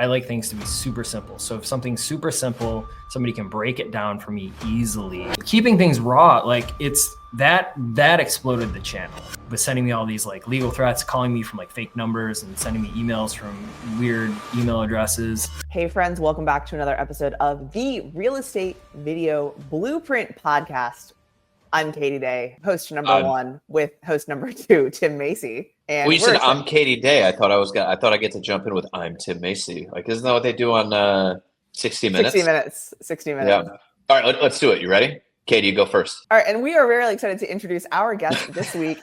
I like things to be super simple. So if something's super simple, somebody can break it down for me easily. Keeping things raw, like it's that exploded the channel with sending me all these like legal threats, calling me from like fake numbers and sending me emails from weird email addresses. Hey friends, welcome back to another episode of the Real Estate Video Blueprint Podcast. I'm Katie Day, host number one, with host number two, Tim Macy. And well, you said I'm Katie Day. I thought I get to jump in with I'm Tim Macy. Like, isn't that what they do on 60 Minutes? 60 minutes. Yeah. All right, let's do it. You ready? Katie, you go first. All right, and we are very excited to introduce our guest this week.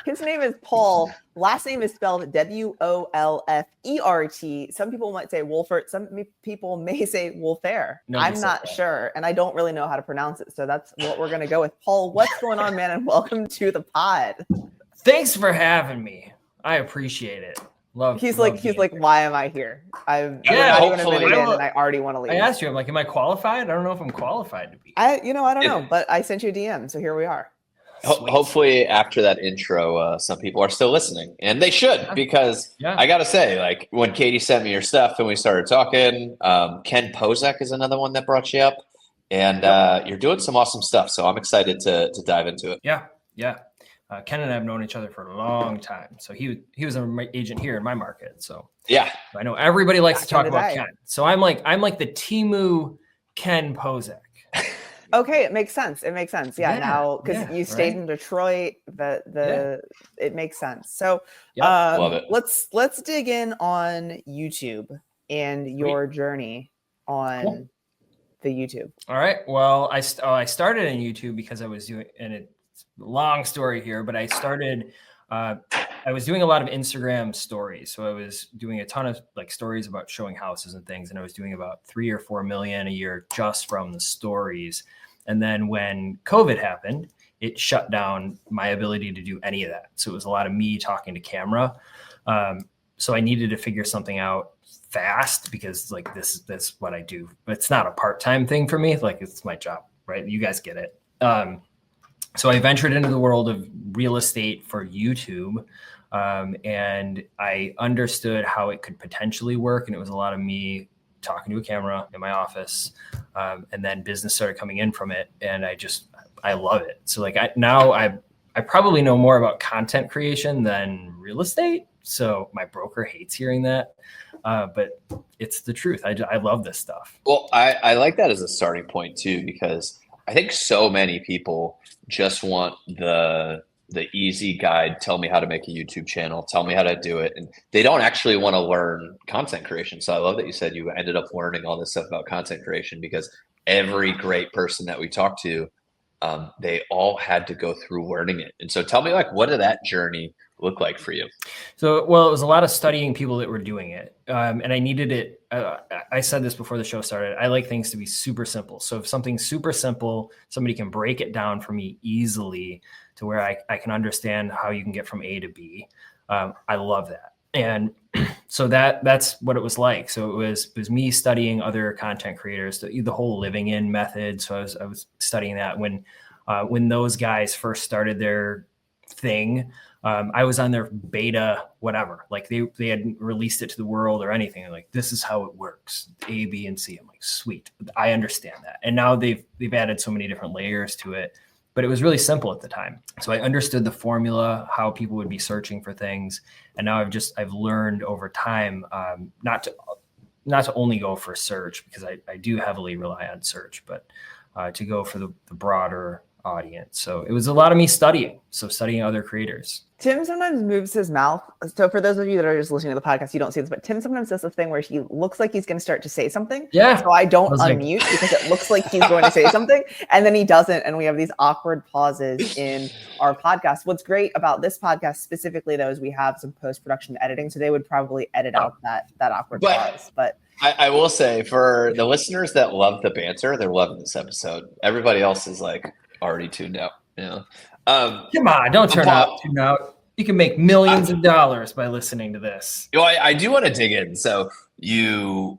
His name is Paul. Last name is spelled Wolfert. Some people might say Wolfert. Some people may say Wolfert. I'm not sure, and I don't really know how to pronounce it, so that's what we're going to go with. Paul, what's going on, man? And welcome to the pod. Thanks for having me. I appreciate it. He's like, why am I here? I'm not even a minute in, and I already want to leave. I asked you, I'm like, am I qualified? I don't know if I'm qualified to be. I don't know, but I sent you a DM, so here we are. Hopefully, after that intro, some people are still listening, and they should, because I got to say, like, when Katie sent me your stuff and we started talking, Ken Pozek is another one that brought you up, and you're doing some awesome stuff. So I'm excited to dive into it. Yeah. Ken and I have known each other for a long time. So he was an agent here in my market. So yeah, I know everybody likes to talk about Ken. So I'm like the Timu Ken Pozek. Okay, it makes sense. Yeah. Now, because you stayed in Detroit, it makes sense. So love it. Let's dig in on YouTube and your journey on the YouTube. All right. Well, I started in YouTube because I was doing, and it's a long story here, but I started, I was doing a lot of Instagram stories. So I was doing a ton of like stories about showing houses and things. And I was doing about 3 or 4 million a year just from the stories. And then when COVID happened, it shut down my ability to do any of that. So it was a lot of me talking to camera. So I needed to figure something out fast, because like that's what I do. It's not a part-time thing for me. Like, it's my job, right? You guys get it. So I ventured into the world of real estate for YouTube, and I understood how it could potentially work. And it was a lot of me talking to a camera in my office, and then business started coming in from it. And I love it. So like I probably know more about content creation than real estate. So my broker hates hearing that, but it's the truth. I love this stuff. Well, I like that as a starting point too, because I think so many people just want the easy guide. Tell me how to make a YouTube channel. Tell me how to do it. And they don't actually want to learn content creation. So I love that you said you ended up learning all this stuff about content creation, because every great person that we talked to, they all had to go through learning it. And so tell me, like, what did that journey look like for you? So, well, it was a lot of studying people that were doing it. And I needed it. I said this before the show started. I like things to be super simple. So if something's super simple, somebody can break it down for me easily to where I can understand how you can get from A to B. I love that. And so that's what it was like. So it was me studying other content creators, the whole living in method. So I was studying that when those guys first started their thing. I was on their beta, whatever, like they hadn't released it to the world or anything. I'm like, this is how it works, A, B, and C. I'm like, sweet. I understand that. And now they've added so many different layers to it, but it was really simple at the time. So I understood the formula, how people would be searching for things. And now I've learned over time, not to only go for search, because I do heavily rely on search, but to go for the broader audience. So it was a lot of me studying other creators. Tim sometimes moves his mouth. So for those of you that are just listening to the podcast, you don't see this, but Tim sometimes does this thing where he looks like he's going to start to say something. Yeah. So I don't unmute because it looks like he's going to say something, and then he doesn't. And we have these awkward pauses in our podcast. What's great about this podcast specifically, though, is we have some post-production editing. So they would probably edit out that awkward pause. But I will say, for the listeners that love the banter, they're loving this episode. Everybody else is like already tuned out. Yeah. Come on, don't tune out. You can make millions of dollars by listening to this. I do want to dig in. So you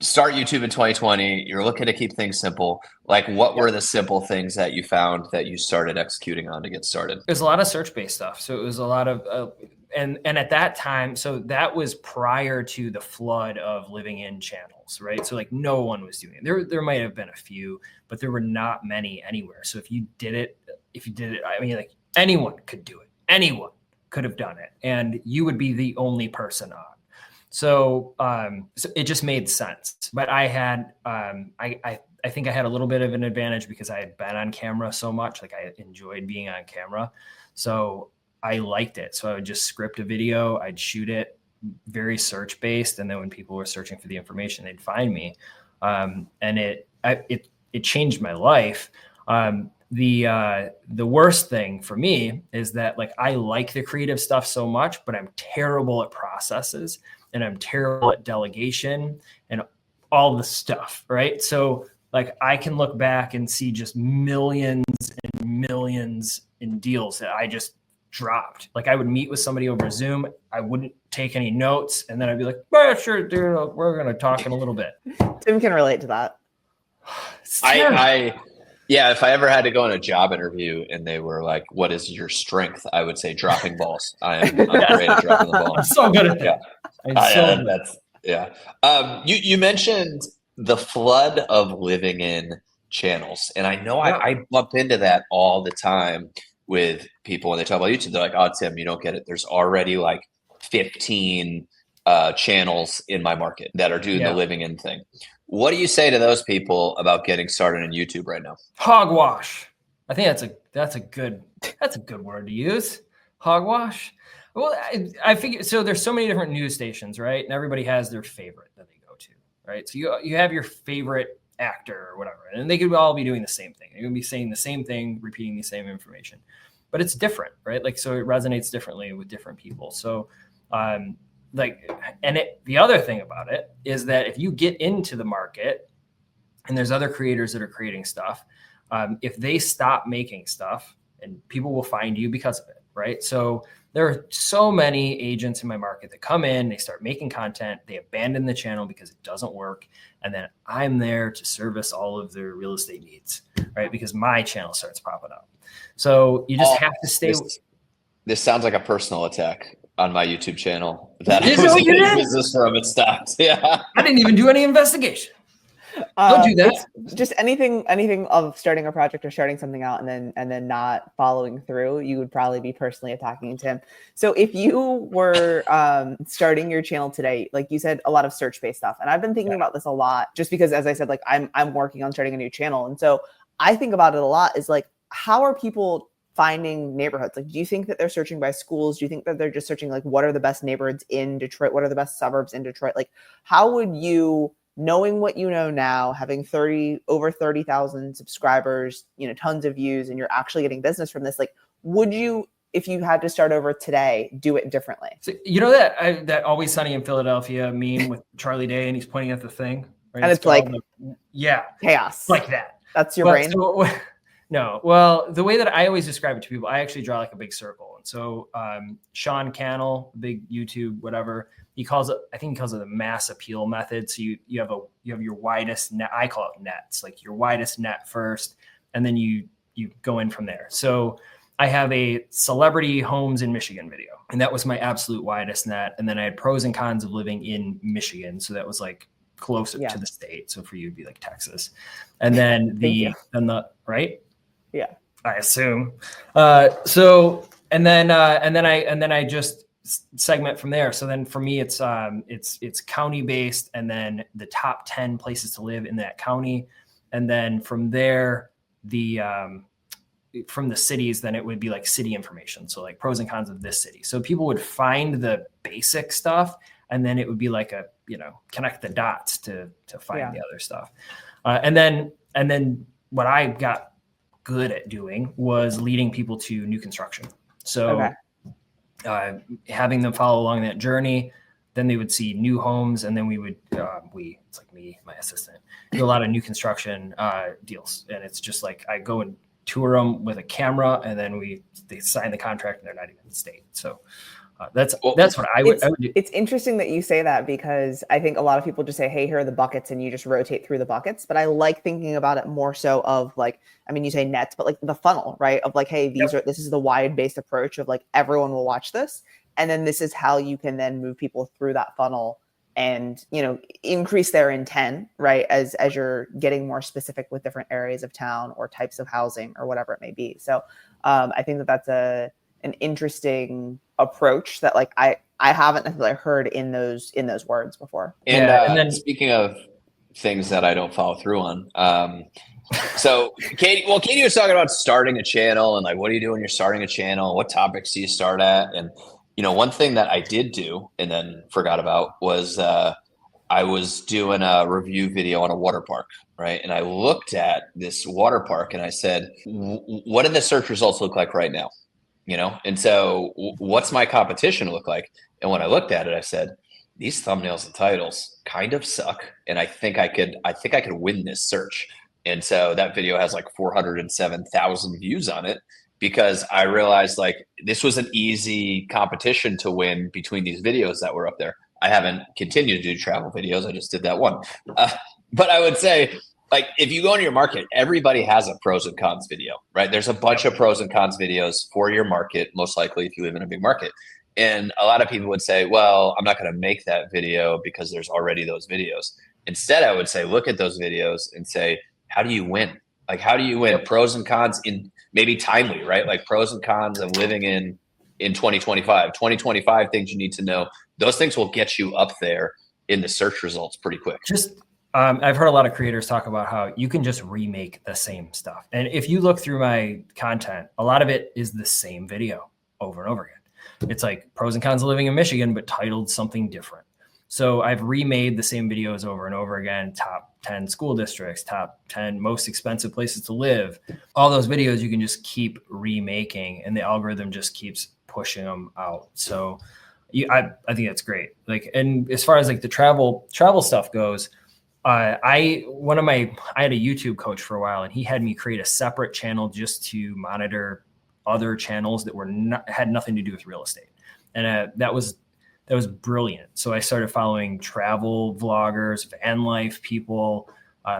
start YouTube in 2020. You're looking to keep things simple. Like, what were the simple things that you found that you started executing on to get started? There's a lot of search-based stuff. So it was a lot of and at that time, so that was prior to the flood of living in channels, right? So like no one was doing it. There might have been a few, but there were not many anywhere. So if you did it, I mean, like anyone could do it. Anyone could have done it, and you would be the only person on. So, so it just made sense. But I had, I think I had a little bit of an advantage because I had been on camera so much. Like I enjoyed being on camera. So I liked it. So I would just script a video. I'd shoot it very search based. And then when people were searching for the information, they'd find me. And it changed my life. The worst thing for me is that like, I like the creative stuff so much, but I'm terrible at processes and I'm terrible at delegation and all the stuff. Right. So like I can look back and see just millions and millions in deals that I just dropped. Like I would meet with somebody over Zoom. I wouldn't take any notes. And then I'd be like, well, sure, dude, we're going to talk in a little bit. Tim can relate to that. Yeah, if I ever had to go on a job interview and they were like, what is your strength? I would say dropping balls. I'm great at dropping the ball. I'm so good at that. You mentioned the flood of living in channels. And I know I bump into that all the time with people when they talk about YouTube. They're like, oh, Tim, you don't get it. There's already like 15 channels in my market that are doing the living in thing. What do you say to those people about getting started on YouTube right now? Hogwash. I think that's a good word to use. Hogwash. Well, I figure so. There's so many different news stations, right? And everybody has their favorite that they go to, right? So you have your favorite actor or whatever, and they could all be doing the same thing. They're going to be saying the same thing, repeating the same information, but it's different, right? Like so, it resonates differently with different people. So, the other thing about it is that if you get into the market and there's other creators that are creating stuff, if they stop making stuff, and people will find you because of it, right? So there are so many agents in my market that come in, they start making content, they abandon the channel because it doesn't work. And then I'm there to service all of their real estate needs, right? Because my channel starts popping up. So you just have to stay. This sounds like a personal attack on my YouTube channel that Is I was what you getting did? business from. It stopped. Yeah. I didn't even do any investigation. Don't do that. Just anything of starting a project or starting something out and then not following through, you would probably be personally attacking Tim. So if you were starting your channel today, like you said, a lot of search-based stuff, and I've been thinking about this a lot, just because, as I said, like I'm working on starting a new channel, and so I think about it a lot. Is like, how are people finding neighborhoods? Like, do you think that they're searching by schools? Do you think that they're just searching like, what are the best neighborhoods in Detroit? What are the best suburbs in Detroit? Like, how would you, knowing what you know now, having over 30,000 subscribers, tons of views, and you're actually getting business from this, like, would you, if you had to start over today, do it differently? So, that Always Sunny in Philadelphia meme with Charlie Day and he's pointing at the thing, right? And it's like, chaos like that. That's your brain. No, well, the way that I always describe it to people, I actually draw like a big circle. And so Sean Cannell, big YouTube, whatever, I think he calls it the mass appeal method. So you have your widest net, I call it nets, like your widest net first, and then you go in from there. So I have a celebrity homes in Michigan video, and that was my absolute widest net. And then I had pros and cons of living in Michigan. So that was like closer to the state. So for you, it'd be like Texas. And then right? Yeah, I assume. And then I just segment from there. So then for me, it's county based, and then the top 10 places to live in that county, and then from there, from the cities, then it would be like city information. So like pros and cons of this city. So people would find the basic stuff, and then it would be like connect the dots to find the other stuff. And then what I got good at doing was leading people to new construction. So having them follow along that journey, then they would see new homes, and then we would, it's like me, my assistant, do a lot of new construction deals. And it's just like, I go and tour them with a camera, and then they sign the contract, and they're not even in the state. So that's what I would do. It's interesting that you say that, because I think a lot of people just say, hey, here are the buckets, and you just rotate through the buckets. But I like thinking about it more so of like, I mean, you say nets, but like the funnel, right? Of like, hey, this is the wide based approach of like, everyone will watch this. And then this is how you can then move people through that funnel and, you know, increase their intent, right? As you're getting more specific with different areas of town or types of housing or whatever it may be. So I think that that's an interesting approach that like I haven't necessarily heard in those words before. And then speaking of things that I don't follow through on, so Katie was talking about starting a channel and like, what do you do when you're starting a channel? What topics do you start at? And you know, one thing that I did do and then forgot about was I was doing a review video on a water park, right? And I looked at this water park and I said, what do the search results look like right now? You know, and so what's my competition look like? And when I looked at it, I said, these thumbnails and titles kind of suck, and I think I could win this search. And so that video has like 407,000 views on it, because I realized like this was an easy competition to win between these videos that were up there. I haven't continued to do travel videos. I just did that one. But I would say, like, if you go into your market, everybody has a pros and cons video, right? There's a bunch of pros and cons videos for your market, most likely if you live in a big market. And a lot of people would say, well, I'm not going to make that video because there's already those videos. Instead, I would say, look at those videos and say, how do you win? Like, how do you win? Pros and cons in maybe timely, right? Like pros and cons of living in 2025 things you need to know. Those things will get you up there in the search results pretty quick. I've heard a lot of creators talk about how you can just remake the same stuff. And if you look through my content, a lot of it is the same video over and over again. It's like pros and cons of living in Michigan, but titled something different. So I've remade the same videos over and over again. Top 10 school districts, top 10 most expensive places to live. All those videos you can just keep remaking, and the algorithm just keeps pushing them out. So I think that's great. Like, and as far as like the travel stuff goes, I had a YouTube coach for a while, and he had me create a separate channel just to monitor other channels that had nothing to do with real estate. And that was brilliant. So I started following travel vloggers, van life people,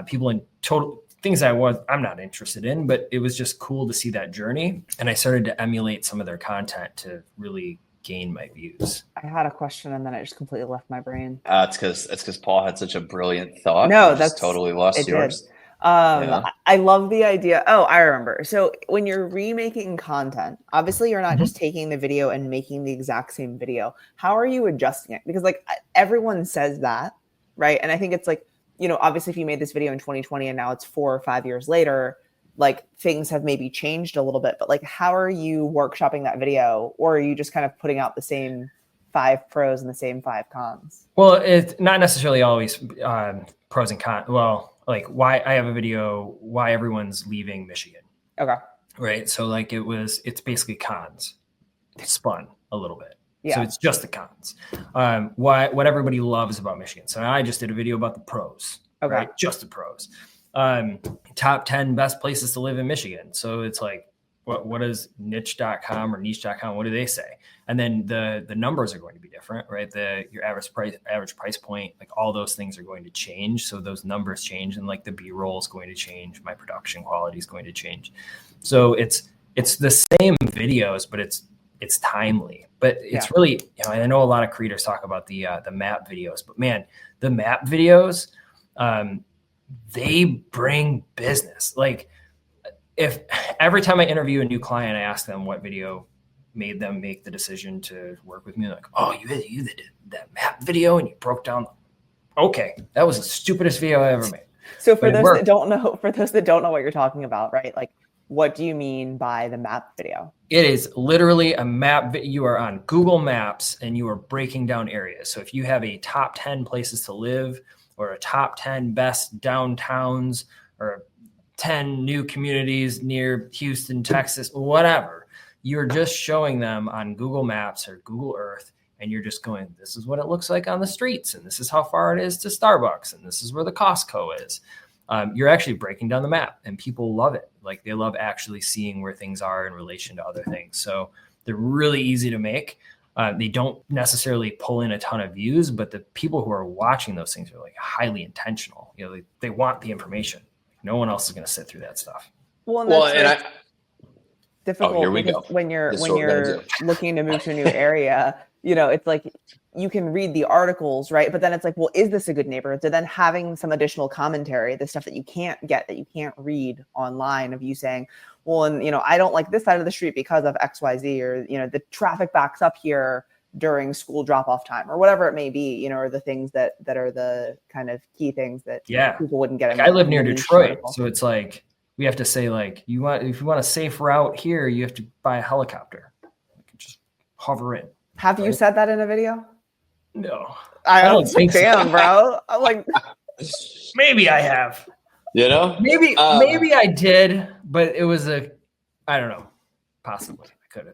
people in total things I'm not interested in, but it was just cool to see that journey. And I started to emulate some of their content to really gain my views. I had a question and then I just completely left my brain. It's because Paul had such a brilliant thought. No, that's totally lost yours. I love the idea. Oh, I remember. So when you're remaking content, obviously you're not just taking the video and making the exact same video. How are you adjusting it? Because like everyone says that, right? And I think it's like, you know, obviously if you made this video in 2020 and now it's 4 or 5 years later, like things have maybe changed a little bit, but like, how are you workshopping that video? Or are you just kind of putting out the same 5 pros and the same 5 cons? Well, it's not necessarily always pros and cons. Well, like why I have a video, why everyone's leaving Michigan. Okay. Right. So like it's basically cons spun a little bit. Yeah. So it's just the cons. What everybody loves about Michigan. So I just did a video about the pros. Okay. Right? Just the pros. Top 10 best places to live in Michigan. So it's like, what is niche.com or niche.com? What do they say? And then the numbers are going to be different, right? Your average price point, like all those things are going to change. So those numbers change, and like the B-roll is going to change. My production quality is going to change. So it's the same videos, but it's timely. But it's really, you know, I know a lot of creators talk about the map videos, but man, the map videos, they bring business. Like, if every time I interview a new client, I ask them what video made them make the decision to work with me. Like, oh, you did that map video and you broke down. Okay, that was the stupidest video I ever made. So for those that don't know what you're talking about, right? Like, what do you mean by the map video? It is literally a map. You are on Google Maps and you are breaking down areas. So if you have a top 10 places to live, or a top 10 best downtowns, or 10 new communities near Houston, Texas, whatever, you're just showing them on Google Maps or Google Earth, and you're just going, this is what it looks like on the streets, and this is how far it is to Starbucks, and this is where the Costco is. You're actually breaking down the map, and people love it. Like, they love actually seeing where things are in relation to other things. So they're really easy to make. They don't necessarily pull in a ton of views, but the people who are watching those things are like highly intentional. You know, they want the information. No one else is going to sit through that stuff. Well, difficult here we go. when you're This is what we're gonna do. looking to move to a new area. It's like you can read the articles, right? But then it's like, well, is this a good neighborhood? So then having some additional commentary, the stuff that you can't get, that you can't read online, of you saying, well, and I don't like this side of the street because of XYZ, or the traffic backs up here during school drop-off time, or whatever it may be, or the things that are the kind of key things that people wouldn't get. I live near Detroit, so it's like we have to say, like, if you want a safe route here, you have to buy a helicopter. Just hover in. Have you said that in a video? No, I don't think so, bro. I'm like, maybe I have. Maybe I did, but it was I don't know. Possibly.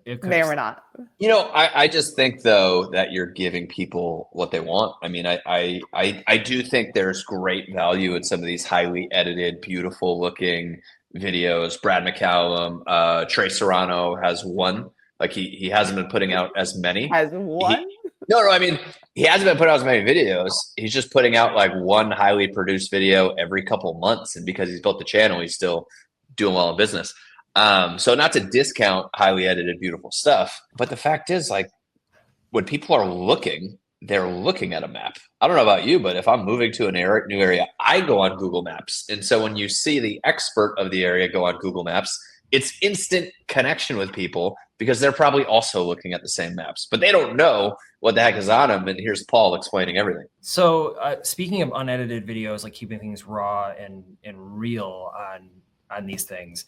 It may or not. I just think, though, that you're giving people what they want. I mean, I do think there's great value in some of these highly edited, beautiful looking videos. Brad McCallum, Trey Serrano has one. Like he hasn't been putting out as many. Has one? No. I mean, he hasn't been putting out as many videos. He's just putting out like one highly produced video every couple months, and because he's built the channel, he's still doing well in business. So not to discount highly edited, beautiful stuff, but the fact is, like, when people are looking, they're looking at a map. I don't know about you, but if I'm moving to new area, I go on Google Maps. And so when you see the expert of the area go on Google Maps, it's instant connection with people because they're probably also looking at the same maps, but they don't know what the heck is on them. And here's Paul explaining everything. So speaking of unedited videos, like keeping things raw and real on these things,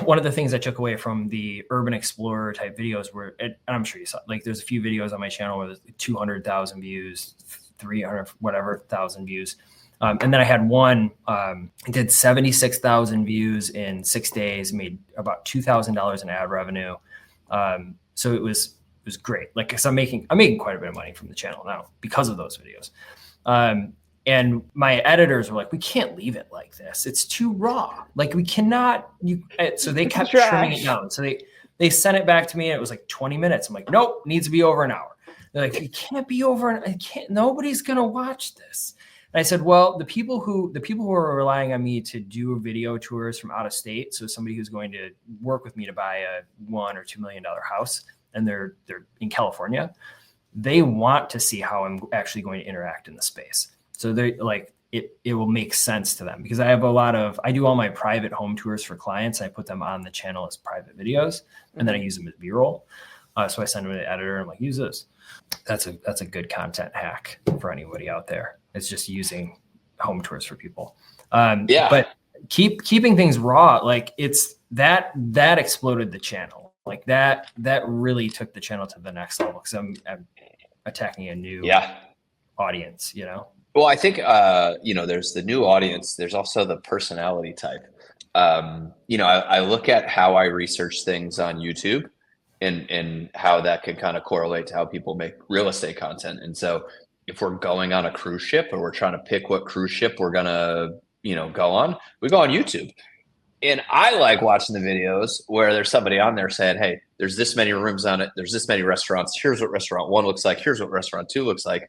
one of the things I took away from the urban explorer type videos were, and I'm sure you saw, like, there's a few videos on my channel with 200,000 views, 300 whatever thousand views. And then I had one, did 76,000 views in 6 days, made about $2,000 in ad revenue. So it was great. Like, cause I'm making quite a bit of money from the channel now because of those videos. And my editors were like, we can't leave it like this. It's too raw. Like, we cannot, so they kept trimming it down. So they sent it back to me and it was like 20 minutes. I'm like, nope, needs to be over an hour. They're like, it can't be over. Nobody's going to watch this. And I said, well, the people who are relying on me to do video tours from out of state, so somebody who's going to work with me to buy a $1 or $2 million house, and they're in California, they want to see how I'm actually going to interact in the space. So they're like, it will make sense to them, because I do all my private home tours for clients. I put them on the channel as private videos, and then I use them as B-roll. So I send them to the editor and I'm like, use this. That's a good content hack for anybody out there. It's just using home tours for people. But keeping things raw, like, it's that exploded the channel. Like that really took the channel to the next level, because I'm attacking a new audience, Well, I think, there's the new audience. There's also the personality type. I look at how I research things on YouTube and how that can kind of correlate to how people make real estate content. And so if we're going on a cruise ship or we're trying to pick what cruise ship we're going to, go on, we go on YouTube. And I like watching the videos where there's somebody on there saying, hey, there's this many rooms on it. There's this many restaurants. Here's what restaurant 1 looks like. Here's what restaurant 2 looks like.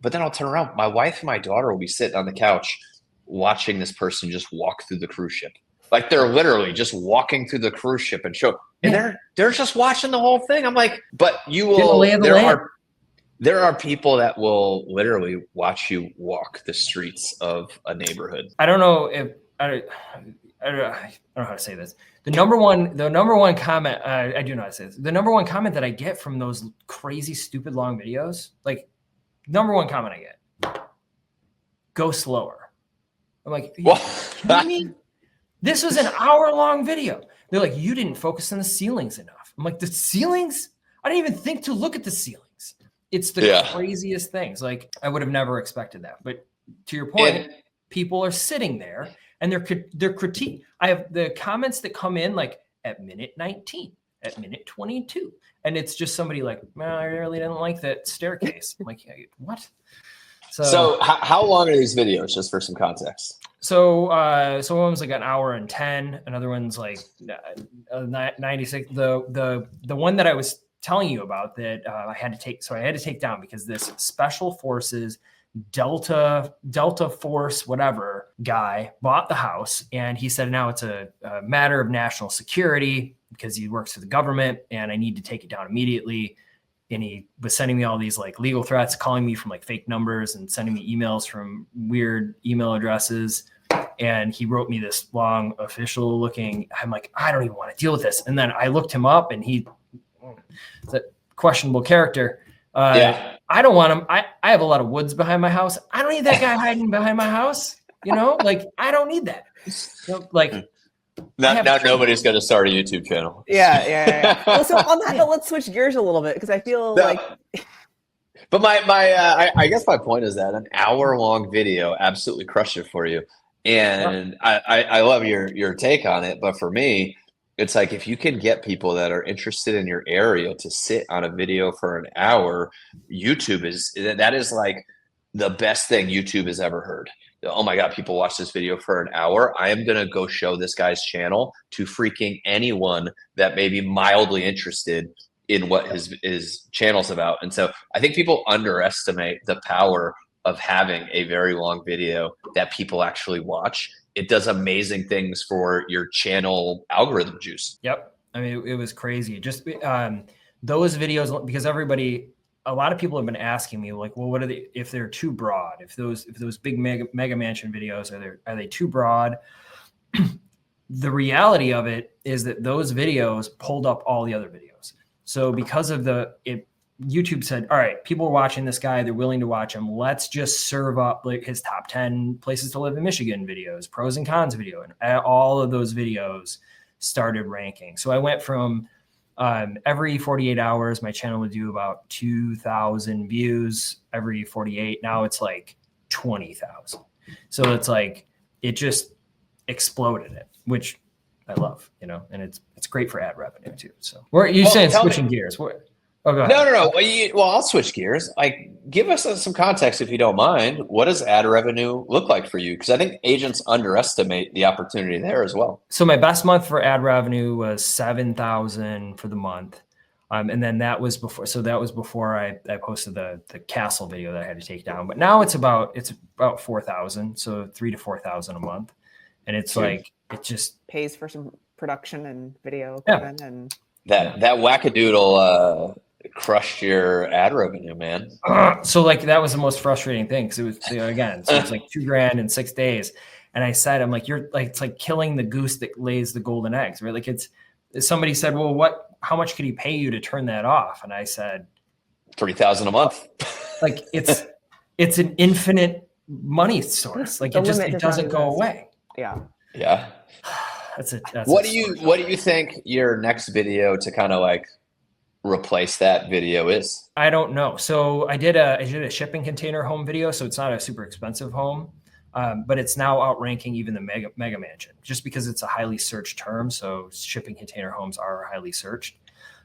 But then I'll turn around. My wife and my daughter will be sitting on the couch watching this person just walk through the cruise ship. Like, they're literally just walking through the cruise ship and and they're just watching the whole thing. I'm like, but you will, there are people that will literally watch you walk the streets of a neighborhood. I don't know how to say this. The number one comment, I do know how to say this. The number one comment that I get from those crazy, stupid, long videos, like, number one comment I get, go slower. I'm like, are you kidding me? This was an hour-long video. They're like, you didn't focus on the ceilings enough. I'm like, the ceilings? I didn't even think to look at the ceilings. It's the craziest things. Like, I would have never expected that. But to your point, people are sitting there and they're critique. I have the comments that come in like at minute 19, at minute 22. And it's just somebody like, man, I really didn't like that staircase. I'm like, what? So how long are these videos, just for some context? So one was like an hour and 10. Another one's like 96. The one that I was telling you about that I had to take down because this special forces Delta Force, whatever guy bought the house. And he said, now it's a matter of national security because he works for the government and I need to take it down immediately. And he was sending me all these like legal threats, calling me from like fake numbers and sending me emails from weird email addresses. And he wrote me this long official looking, I'm like, I don't even want to deal with this. And then I looked him up and he's a questionable character. I don't want him. I have a lot of woods behind my house. I don't need that guy hiding behind my house. Like I don't need that. Now nobody's going to start a YouTube channel. Yeah. Well, so on that note, let's switch gears a little bit because I feel like. But I guess my point is that an hour-long video absolutely crushed it for you, and I love your take on it. But for me, it's like if you can get people that are interested in your area to sit on a video for an hour, YouTube is like the best thing YouTube has ever heard. Oh my God, people watch this video for an hour. I am going to go show this guy's channel to freaking anyone that may be mildly interested in what his channel's about. And so I think people underestimate the power of having a very long video that people actually watch. It does amazing things for your channel algorithm juice. Yep. I mean, it was crazy. Just those videos, because a lot of people have been asking me like, well, what are they, if they're too broad, if those big mega mansion videos, are they too broad? The reality of it is that those videos pulled up all the other videos. So because of YouTube said, all right, people are watching this guy, they're willing to watch him. Let's just serve up like his top 10 places to live in Michigan videos, pros and cons video. And all of those videos started ranking. So I went from every 48 hours, my channel would do about 2,000 views every 48. Now it's like 20,000. So it's like, it just exploded it, which I love, and it's great for ad revenue too. So you're saying switching gears. Oh, go ahead. No. Well, I'll switch gears. Like, give us some context if you don't mind. What does ad revenue look like for you? Because I think agents underestimate the opportunity there as well. So my best month for ad revenue was 7,000 for the month, and then that was before. So that was before I posted the castle video that I had to take down. But now it's about 4,000, so 3,000 to 4,000 a month, and it's like it just pays for some production and video equipment and that wackadoodle. Crushed your ad revenue, man. So like that was the most frustrating thing because it was again, so it's like $2,000 in 6 days, and I said, I'm like, you're like, it's like killing the goose that lays the golden eggs, right? Like somebody said, well, how much could he pay you to turn that off? And I said, $3,000 a month. Like it's an infinite money source. Like it doesn't go away. Yeah. That's what do you think your next video to kind of like replace that video is? I don't know. So I did a shipping container home video. So it's not a super expensive home, but it's now outranking even the mega mansion just because it's a highly searched term. So shipping container homes are highly searched,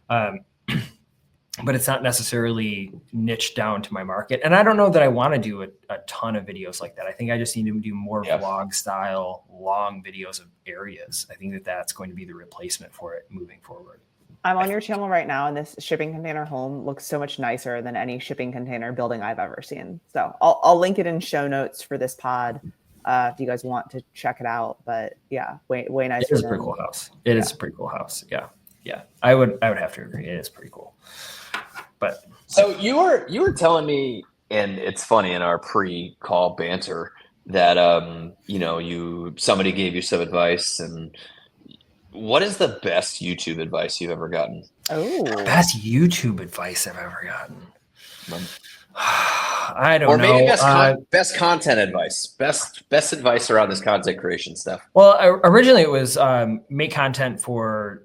but it's not necessarily niched down to my market. And I don't know that I want to do a ton of videos like that. I think I just need to do more vlog style, long videos of areas. I think that's going to be the replacement for it moving forward. I'm on your channel right now, and this shipping container home looks so much nicer than any shipping container building I've ever seen. So I'll link it in show notes for this pod if you guys want to check it out. But yeah, way nicer. It is a pretty cool house. It is a pretty cool house. Yeah. I would have to agree. It is pretty cool. But so you were telling me, and it's funny in our pre-call banter that somebody gave you some advice and. What is the best YouTube advice you've ever gotten? Oh, best YouTube advice I've ever gotten. I don't know. Or maybe best content advice. Best advice around this content creation stuff. Well, originally it was make content for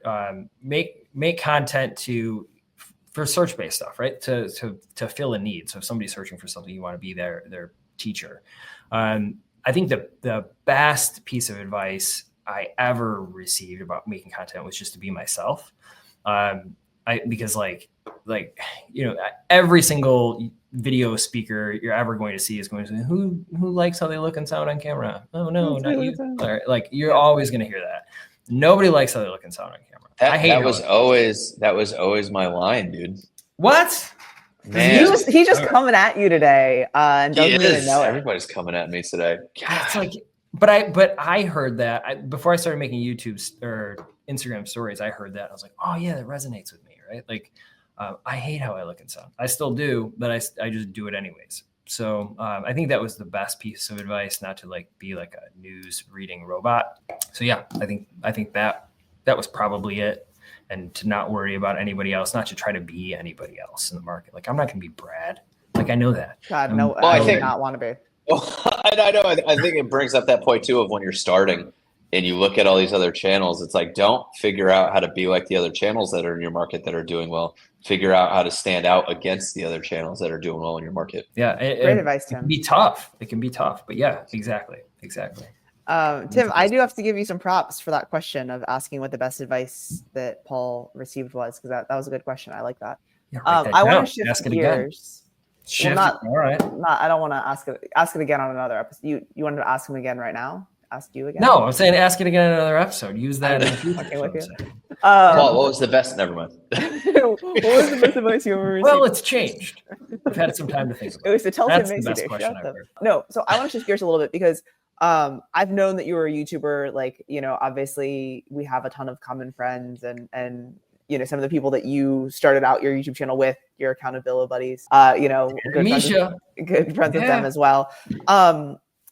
search-based stuff, right? To fill a need. So if somebody's searching for something, you want to be their teacher. I think the best piece of advice I ever received about making content was just to be myself. Because every single video speaker you're ever going to see is going to say, who likes how they look and sound on camera? Oh no, not you. Like you're always going to hear that. Nobody likes how they look and sound on camera. That was always my line, dude. What? Man, He's just coming at you today, and doesn't even know it. Everybody's coming at me today. God. It's like, but I heard that before I started making YouTube or Instagram stories. I heard that I was like, oh yeah, that resonates with me, right? Like, I hate how I look and sound. I still do, but I just do it anyways. So I think that was the best piece of advice, not to like be like a news reading robot. So yeah, I think that was probably it. And to not worry about anybody else, not to try to be anybody else in the market. Like, I'm not going to be Brad. Like, I know that. God, no, well, I do not want to be. Well, I know. I think it brings up that point too of when you're starting and you look at all these other channels. It's like, don't figure out how to be like the other channels that are in your market that are doing well. Figure out how to stand out against the other channels that are doing well in your market. Yeah. Great advice, Tim. It can be tough. It can be tough. But yeah, exactly. Tim, I do have to give you some props for that question of asking what the best advice that Paul received was, because that was a good question. I like that. Yeah, I want to shift gears. Shift. Well, all right. I don't want to ask it again on another episode. You wanted to ask him again right now? Ask you again? No, I'm saying ask it again in another episode. Use that in the future. Okay, with you. Paul, what was the best? Never mind. What was the best advice you ever received? Well, it's changed. I've had some time to think about it. It was to tell Tim That's Macy the best to question shut I've them. heard. No, so I want to shift gears a little bit because I've known that you were a YouTuber. Like, obviously we have a ton of common friends and some of the people that you started out your YouTube channel with, your accountability buddies, good friends with them as well.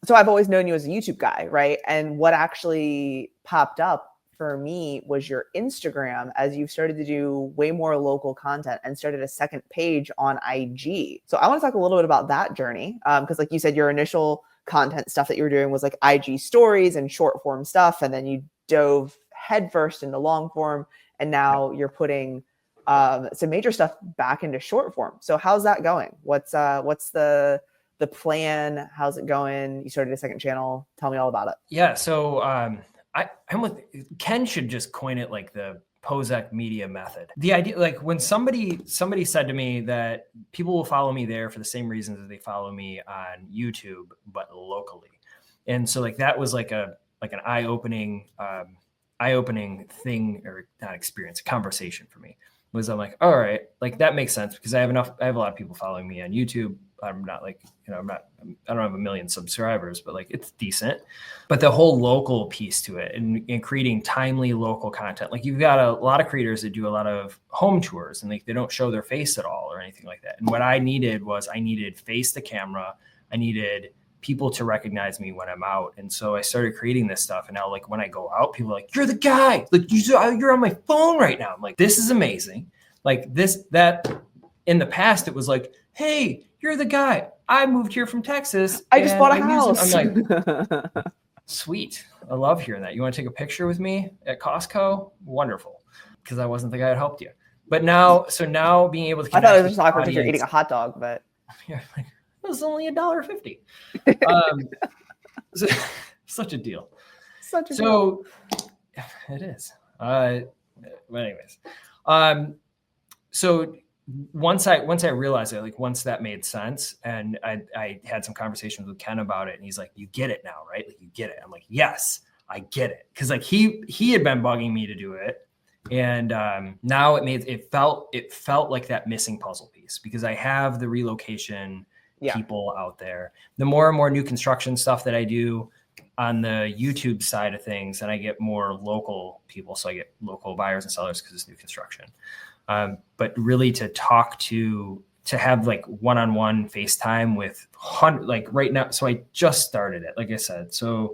So I've always known you as a YouTube guy, right? And what actually popped up for me was your Instagram as you started to do way more local content and started a second page on IG. So I want to talk a little bit about that journey. Because like you said, your initial content stuff that you were doing was like IG stories and short form stuff. And then you dove headfirst into long form. And now you're putting some major stuff back into short form. So how's that going? What's the plan? How's it going? You started a second channel. Tell me all about it. Yeah. So I'm with Ken should just coin it like the Pozek media method. The idea, like when somebody said to me that people will follow me there for the same reasons that they follow me on YouTube, but locally. And so like that was like an eye-opening thing, or not experience, a conversation for me. Was I'm like, all right, like that makes sense because I have a lot of people following me on YouTube. I'm not like, I don't have a million subscribers, but like it's decent. But the whole local piece to it and creating timely local content, like you've got a lot of creators that do a lot of home tours and they don't show their face at all or anything like that. And what I needed face to camera. I needed people to recognize me when I'm out. And so I started creating this stuff. And now like when I go out, people are like, you're the guy, like you're on my phone right now. I'm like, this is amazing. Like that in the past, it was like, hey, you're the guy. I moved here from Texas. I just bought a house. I'm like, sweet. I love hearing that. You want to take a picture with me at Costco? Wonderful. Because I wasn't the guy that helped you. But now being able to, I thought it was just awkward because you're eating a hot dog, but yeah, like, it was only $1.50. Such a deal. Deal. It is. But anyways, so once I realized it, like once that made sense, and I had some conversations with Ken about it, and he's like, "You get it now, right? Like you get it." I'm like, "Yes, I get it," because like he had been bugging me to do it, and now it felt like that missing puzzle piece because I have the relocation people out there. The more and more new construction stuff that I do on the YouTube side of things, and I get more local people, so I get local buyers and sellers because it's new construction. But really to have like one-on-one FaceTime with like right now. So I just started it, like I said. So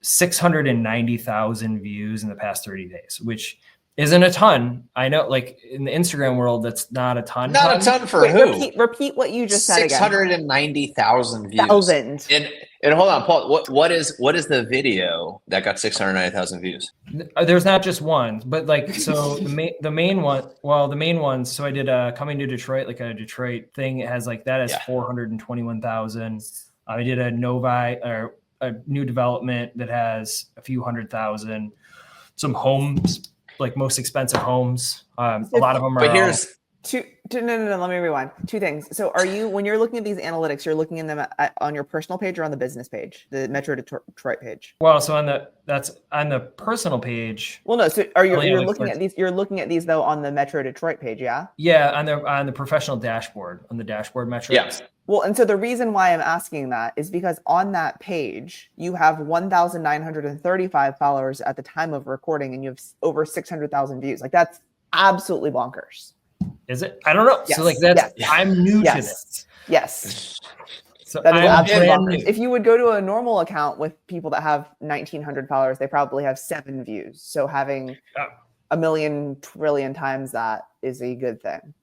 690,000 views in the past 30 days, which isn't a ton. I know, like in the Instagram world, that's not a ton. Not a ton for who? Repeat what you just said again. 690,000 views. And hold on, Paul. What is the video that got 690,000 views? There's not just one, but like so the main one. Well, the main one. So I did Coming to Detroit, like a Detroit thing. It has like that has 421,000. I did a Novi or a new development that has a few 100,000. Some homes, like most expensive homes. A lot of them are. But No, let me rewind. Two things. So when you're looking at these analytics, you're looking at them on your personal page or on the business page, the Metro Detroit page? Well, so that's on the personal page. Well, no. So you're looking at these though on the Metro Detroit page, yeah? Yeah, on the professional dashboard, on the dashboard metrics. Yeah. Well, and so the reason why I'm asking that is because on that page, you have 1,935 followers at the time of recording, and you have over 600,000 views. Like, that's absolutely bonkers. Is it? I don't know. Yes. So like I'm new to this. Yes. So that is absolutely bonkers. new. If you would go to a normal account with people that have 1,900 followers, they probably have 7 views. So having a million trillion times that is a good thing.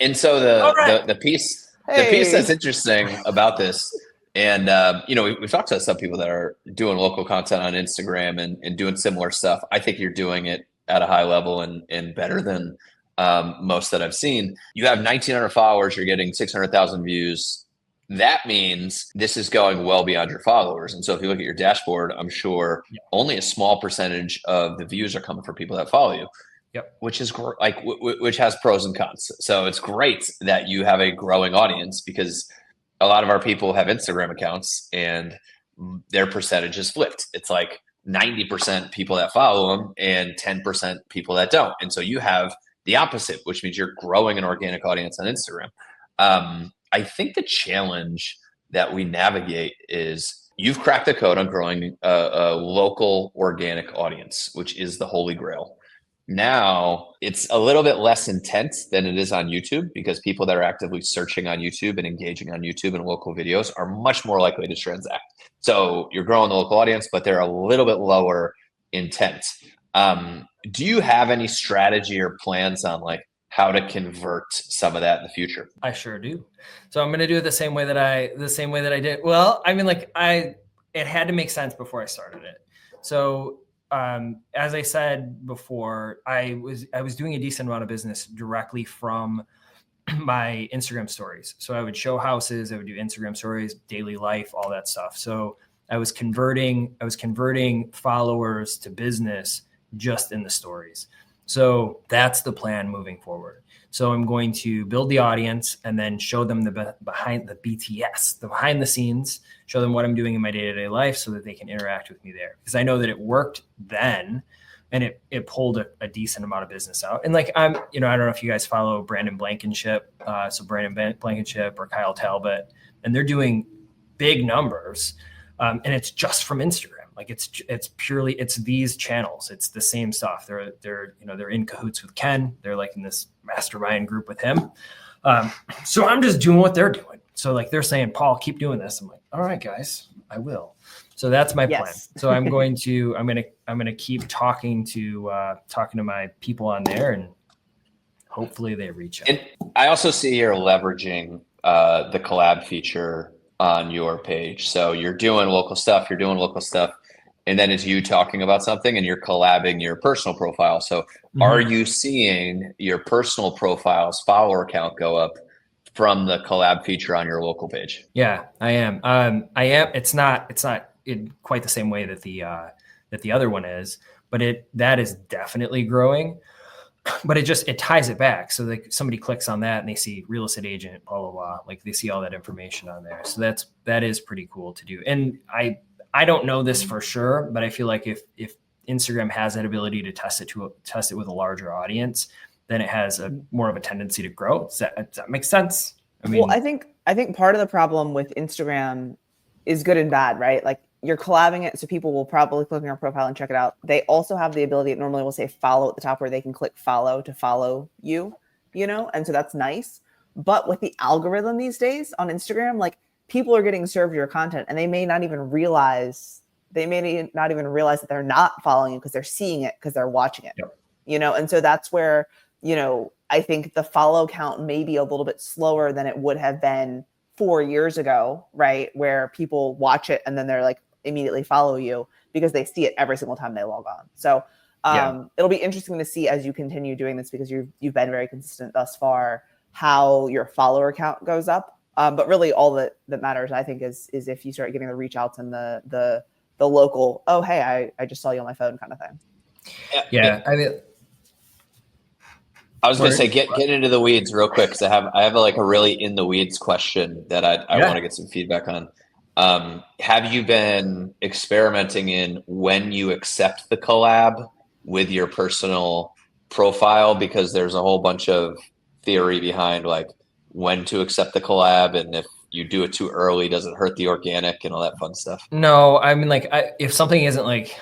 And so the piece that's interesting about this, and we've talked to some people that are doing local content on Instagram and doing similar stuff. I think you're doing it at a high level and better than most that I've seen. You have 1,900 followers, you're getting 600,000 views. That means this is going well beyond your followers. And so if you look at your dashboard, I'm sure only a small percentage of the views are coming from people that follow you. Yep. Which is which has pros and cons. So it's great that you have a growing audience, because a lot of our people have Instagram accounts and their percentage is flipped. It's like 90% people that follow them and 10% people that don't. And so you have the opposite, which means you're growing an organic audience on Instagram. I think the challenge that we navigate is you've cracked the code on growing a local organic audience, which is the holy grail. Now it's a little bit less intense than it is on YouTube, because people that are actively searching on YouTube and engaging on YouTube and local videos are much more likely to transact. So you're growing the local audience, but they're a little bit lower intent. Do you have any strategy or plans on like how to convert some of that in the future? I sure do. So I'm going to do it the same way that I did. Well, I mean, it had to make sense before I started it. So as I said before, I was doing a decent amount of business directly from my Instagram stories. So I would show houses, I would do Instagram stories, daily life, all that stuff. So I was converting followers to business just in the stories. So that's the plan moving forward. So I'm going to build the audience and then show them the behind the scenes, show them what I'm doing in my day-to-day life so that they can interact with me there. Because I know that it worked then and it pulled a decent amount of business out. And like, I don't know if you guys follow Brandon Blankenship. So Brandon Blankenship or Kyle Talbot, and they're doing big numbers. And it's just from Instagram. Like it's these channels. It's the same stuff. They're in cahoots with Ken. They're like in this mastermind group with him. So I'm just doing what they're doing. So like they're saying, Paul, keep doing this. I'm like, all right, guys, I will. So that's my plan. So I'm going to keep talking to my people on there, and hopefully they reach out. And I also see you're leveraging the collab feature on your page. So you're doing local stuff, and then it's you talking about something and you're collabing your personal profile. So are you seeing your personal profile's follower count go up from the collab feature on your local page? Yeah, I am. It's not in quite the same way that the other one is, but that is definitely growing. But it ties it back. So like somebody clicks on that and they see real estate agent, blah, blah, blah. Like they see all that information on there. So that is pretty cool to do. And I don't know this for sure, but I feel like if Instagram has that ability to test it with a larger audience, then it has more of a tendency to grow. Does that make sense? I mean, well, I think part of the problem with Instagram is good and bad, right? Like you're collabing it, so people will probably click on your profile and check it out. They also have the ability, it normally will say follow at the top, where they can click follow to follow you, and so that's nice. But with the algorithm these days on Instagram, like people are getting served your content and they may not even realize that they're not following you because they're seeing it, because they're watching it. Yep. And so that's where, I think the follow count may be a little bit slower than it would have been 4 years ago, right? Where people watch it and then they're like immediately follow you because they see it every single time they log on. So it'll be interesting to see as you continue doing this, because you've been very consistent thus far, how your follower count goes up. But really all that matters, I think, is if you start getting the reach outs and the local, oh, hey, I just saw you on my phone kind of thing. Yeah. I mean, I was going to say, get into the weeds real quick, because I have like a really in the weeds question that I want to get some feedback on. Have you been experimenting in when you accept the collab with your personal profile? Because there's a whole bunch of theory behind like when to accept the collab, and if you do it too early, does it hurt the organic and all that fun stuff? No, I mean, like, if something isn't like,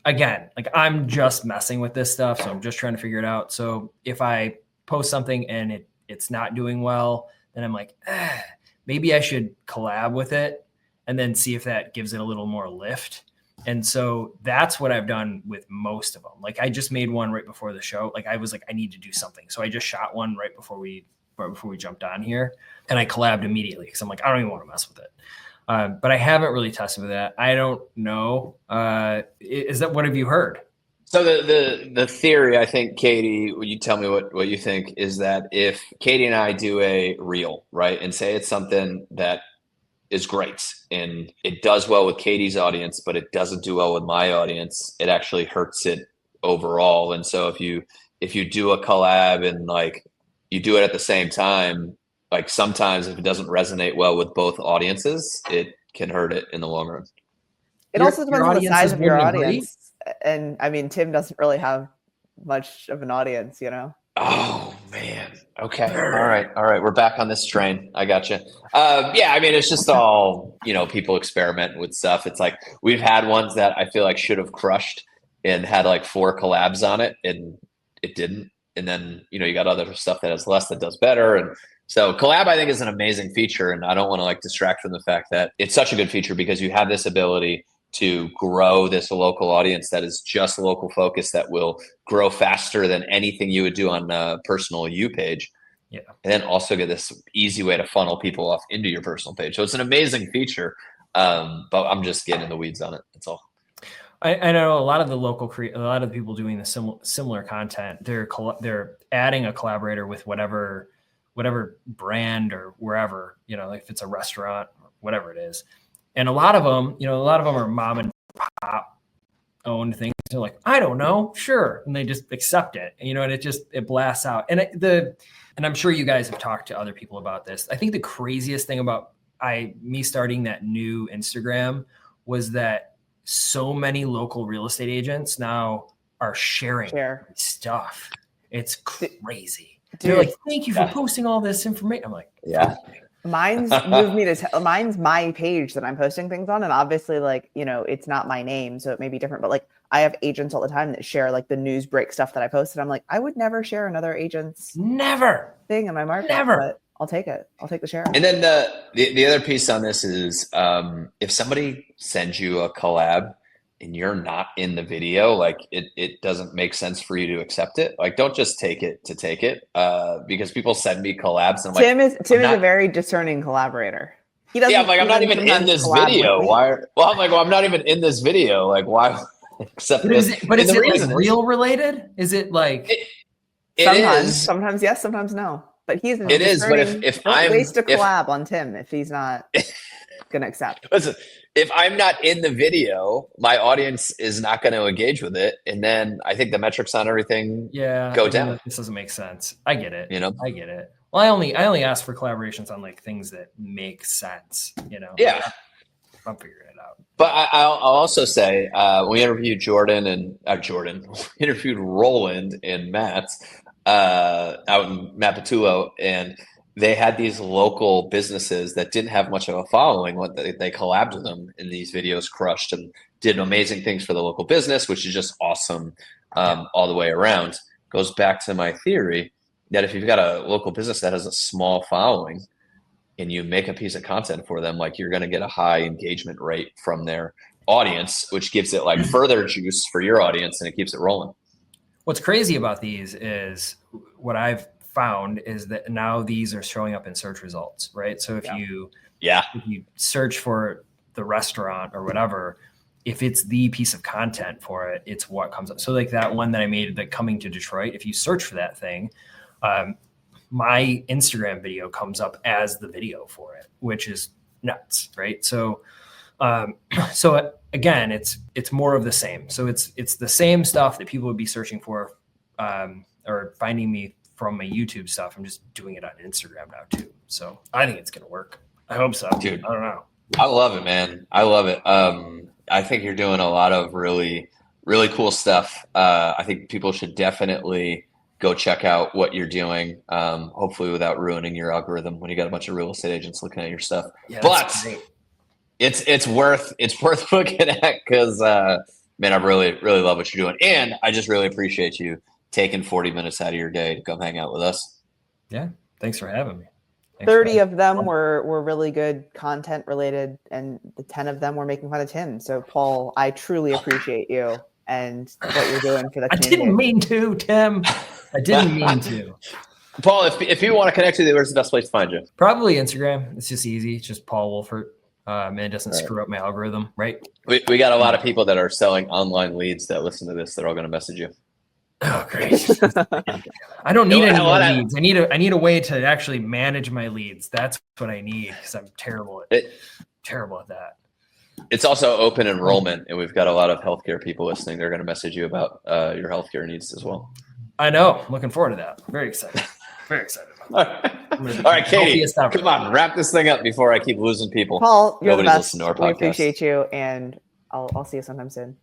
again, like I'm just messing with this stuff, so I'm just trying to figure it out. So if I post something and it's not doing well, then I'm like, maybe I should collab with it and then see if that gives it a little more lift. And so that's what I've done with most of them. Like I just made one right before the show. Like I was like, I need to do something. So I just shot one right before we jumped on here, and I collabed immediately because I'm like, I don't even want to mess with it. But I haven't really tested with that. I don't know. Is that, what have you heard? So the theory, I think, Katie, would you tell me what you think, is that if Katie and I do a reel, right, and say it's something that is great and it does well with Katie's audience, but it doesn't do well with my audience, it actually hurts it overall. And so if you do a collab and like you do it at the same time, like sometimes if it doesn't resonate well with both audiences, it can hurt it in the long run. It also depends on the size of your audience. And I mean, Tim doesn't really have much of an audience, you know? Oh man. Okay. All right. We're back on this train. I gotcha. Yeah. I mean, it's just all, people experiment with stuff. It's like, we've had ones that I feel like should have crushed and had like 4 collabs on it, and it didn't. And then, you got other stuff that has less that does better. And so collab, I think, is an amazing feature. And I don't want to like distract from the fact that it's such a good feature because you have this ability to grow this local audience that is just local focus, that will grow faster than anything you would do on a personal You page. Yeah. And then also get this easy way to funnel people off into your personal page. So it's an amazing feature. But I'm just getting in the weeds on it. That's all. I know a lot of the a lot of the people doing the similar content, they're adding a collaborator with whatever brand or wherever, like if it's a restaurant or whatever it is. And a lot of them are mom and pop owned things. They're like, I don't know, sure. And they just accept it, and it blasts out. And and I'm sure you guys have talked to other people about this. I think the craziest thing about me starting that new Instagram was that so many local real estate agents now are sharing stuff. It's crazy. They're like, thank you for posting all this information. I'm like, yeah. Mine's moved me to mine's my page that I'm posting things on. And obviously, like, it's not my name, so it may be different, but like I have agents all the time that share like the news break stuff that I posted. I'm like, I would never share another agent's thing in my market. But I'll take it. I'll take the share. And then the other piece on this is if somebody sends you a collab and you're not in the video, like it doesn't make sense for you to accept it. Like, don't just take it to take it, because people send me collabs. And Tim is a very discerning collaborator. He doesn't. Yeah, I'm like, I'm not even in this video. Why? Well, I'm like, I'm not even in this video. Like, why accept this? But is it like real related? Is it like? Sometimes yes, sometimes no. But he's it is. But if I'm waste a collab on Tim if he's not gonna accept. Listen, if I'm not in the video, my audience is not going to engage with it, and then I think the metrics on everything go down. This doesn't make sense. I get it. I get it. Well, I only ask for collaborations on like things that make sense. Yeah, I'm figuring it out. But I'll also say we interviewed interviewed Roland and Matt out in Mapatullo, and they had these local businesses that didn't have much of a following. What they collabed with them in these videos, crushed, and did amazing things for the local business, which is just awesome all the way around. Goes back to my theory that if you've got a local business that has a small following and you make a piece of content for them, like, you're going to get a high engagement rate from their audience, which gives it like further juice for your audience, and it keeps it rolling. What's crazy about these is what I've found is that now these are showing up in search results, right? So if you search for the restaurant or whatever, if it's the piece of content for it, it's what comes up. So like that one that I made, that coming to Detroit, if you search for that thing, my Instagram video comes up as the video for it, which is nuts, right? So again, it's more of the same. So it's the same stuff that people would be searching for or finding me from my YouTube stuff. I'm just doing it on Instagram now too. So I think it's going to work. I hope so. Dude, I don't know. I love it, man. I love it. I think you're doing a lot of really, really cool stuff. I think people should definitely go check out what you're doing. Hopefully without ruining your algorithm when you got a bunch of real estate agents looking at your stuff. Yeah, but great. it's worth looking at because man, I really, really love what you're doing. And I just really appreciate you taking 40 minutes out of your day to come hang out with us. Yeah. Thanks for having me. 30 of them were really good content related, and the 10 of them were making fun of Tim. So Paul, I truly appreciate you and what you're doing for the community. I didn't mean to, Tim. I didn't mean to. Paul, if you want to connect with you, where's the best place to find you? Probably Instagram. It's just easy. It's just Paul Wolfert. And it doesn't screw up my algorithm, right? We got a lot of people that are selling online leads that listen to this. They're all going to message you. Oh, great. I don't need any more leads. I need a way to actually manage my leads. That's what I need because I'm terrible at that. It's also open enrollment, and we've got a lot of healthcare people listening. They're going to message you about your healthcare needs as well. I know. Looking forward to that. Very excited. Very excited. All right, Katie, come on, wrap this thing up before I keep losing people. Paul, you're Nobody's the best. listening to our We podcast. appreciate you, and I'll see you sometime soon.